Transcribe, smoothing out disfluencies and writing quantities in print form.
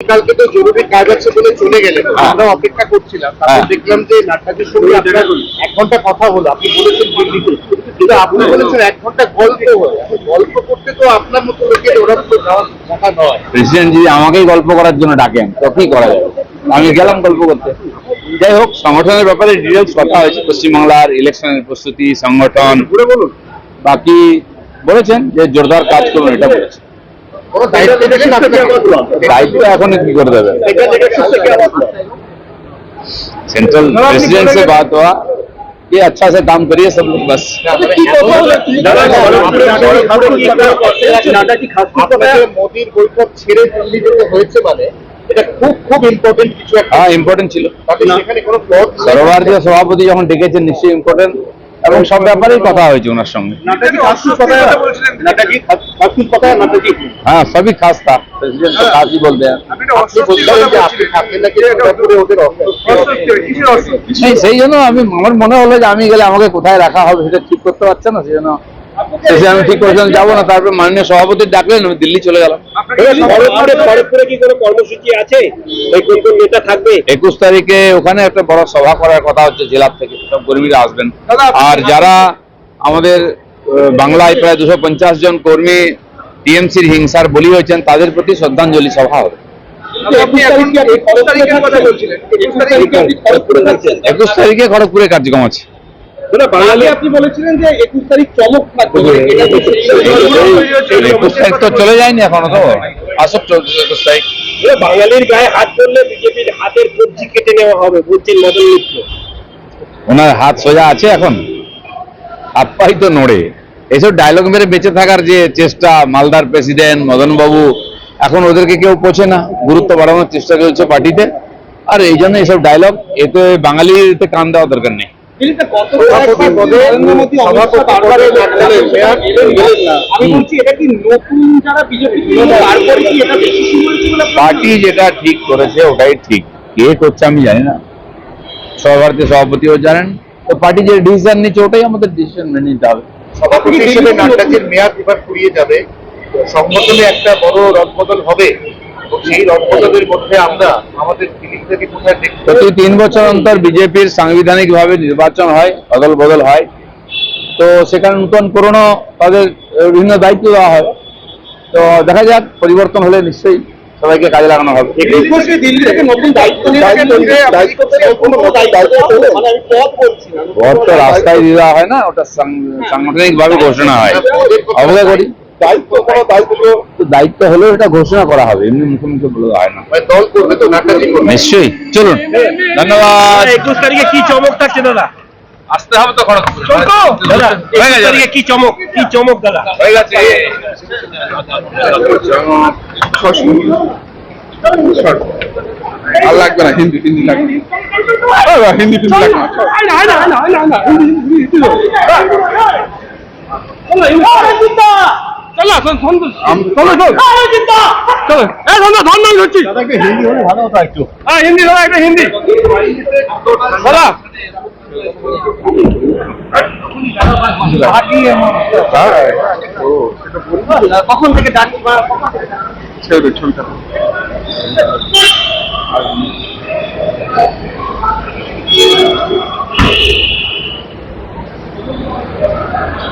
কালকে তো জরুরি কাজ আছে বলে চলে গেলেন, আমরা অপেক্ষা করছিলাম। তারপর দেখলাম যে নাট্যাজির সঙ্গে আপনার 1 ঘন্টা কথা হলো, আপনি বলেছেন দিল্লিতে, কিন্তু আপনি বলেছেন 1 ঘন্টা গল্প হলো। গল্প করতে তো আপনার মতো লোকের ওরা তো যাওয়ার কথা নয়। প্রেসিডেন্ট যদি আমাকেই গল্প করার জন্য ডাকেন তো কি করা যাবে, আমি গেলাম গল্প করতে। যাই হোক, সংগঠনের ব্যাপারে ডিটেলস কথা হয়েছে, পশ্চিমবাংলার ইলেকশনের প্রস্তুতি, সংগঠন, বাকি বলেছেন যে জোরদার কাজ করুন, এটা বলেছেন। दायित्व এখন কি করে দেবে, सेंट्रल प्रेसिडेंट से बात हुआ कि अच्छा से काम करिए सब लोग, बस। মোদির বৈঠক ছেড়ে দিল্লি যেতে হয়েছে মানে এটা খুব খুব ইম্পর্টেন্ট কিছু একটা। হ্যাঁ, ইম্পর্টেন্ট ছিল। সেখানে কোনো ফ্লড সর্বভারতীয় সভাপতি যখন ডেকেছেন নিশ্চয়ই ইম্পর্টেন্ট, এবং সব ব্যাপারেই কথা হয়েছে ওনার সঙ্গে। हाँ, सभी खास था, प्रेसिडेंट तो खास ही बोलते हैं। সেই জন্য আমার মনে হলো যে আমি গেলে আমাকে কোথায় রাখা হবে সেটা ঠিক করতে পারছে না, সেই জন্য আমি ঠিক করেছিলাম যাবো না। তারপরে মাননীয় সভাপতি ডাকলেন, আমি দিল্লি চলে গেলাম। কি কোনো কর্মসূচি আছে? কোন কোন নেতা থাকবে? 21 তারিখে ওখানে একটা বড় সভা করার কথা হচ্ছে, জেলা থেকে সব কর্মীরা আসবেন। আর যারা আমাদের বাংলায় প্রায় 250 জন কর্মী টিএমসির হিংসার বলি হয়েছেন, তাদের প্রতি শ্রদ্ধাঞ্জলি সভা হবে। 21 তারিখে খড়গপুরে কার্যক্রম আছে। বাঙালি আপনি বলেছিলেন যে 21 তারিখ চমক থাকবে। 21 তারিখ তো চলে যায়নি এখনো, তো আসক চলছে 21 তারিখ। বাঙালির গায়ে হাত করলে বিজেপির হাতের কবজি কেটে নেওয়া হবে বলছেন মদন মিত্র। ওনার হাত সোজা আছে এখন, হাত পাই তো নড়ে। এইসব ডায়লগ মেরে বেঁচে থাকার যে চেষ্টা, মালদার প্রেসিডেন্ট মদন বাবু, এখন ওদেরকে কেউ পোছে না, গুরুত্ব বাড়ানোর চেষ্টা চলছে পার্টিতে। আর এই জন্য এইসব ডায়লগ, এতে বাঙালিতে কান দেওয়া দরকার নেই। পার্টি যেটা ঠিক করেছে ওটাই ঠিক, কে করছে আমি জানি না, সর্বভারতীয় সভাপতিও জানেন। তো পার্টি যে ডিসিশন নিচ্ছে ওটাই আমাদের ডিসিশন মেনে নিতে হবে। সভাপতি হিসেবে নাট্যাজির মেয়াদ এবার ফুরিয়ে যাবে, সংগঠনে একটা বড় রদবদল হবে। সেই রদবদলের মধ্যে আমরা আমাদের ফিলিংটাকে কোথায় দেখব? প্রতি 3 বছর অন্তর বিজেপির সাংবিধানিক ভাবে নির্বাচন হয়, অদল বদল হয়। তো সেখানে নতুন পুরনো তাদের বিভিন্ন দায়িত্ব দেওয়া হয়। তো দেখা যাক, পরিবর্তন হলে নিশ্চয়ই সবাইকে কাজে লাগানো হবে। পদ তো রাস্তায় দিয়ে দেওয়া হয় না, ওটা সাংগঠনিক ভাবে ঘোষণা হয়। অবগত করি, দায়িত্ব হলেও এটা ঘোষণা করা হবে, এমনি মুখোমুখি বলে হয় না। দল করবে তো নাট্যাজি করবে নিশ্চয়ই, চলুন, ধন্যবাদ। 21 তারিখে কি চমক থাকছে দাদা? আসতে হবে তো খড়গপুর। দাদা 21 তারিখে কি চমক দাদা? হয়ে গেছে। আর লাগবে না, হিন্দি লাগবে, হিন্দি লাগবে। হিন্দি হলে ভালো হতো একটু। হিন্দি দাদা, একটা হিন্দি দাদা। কখন থেকে ডাক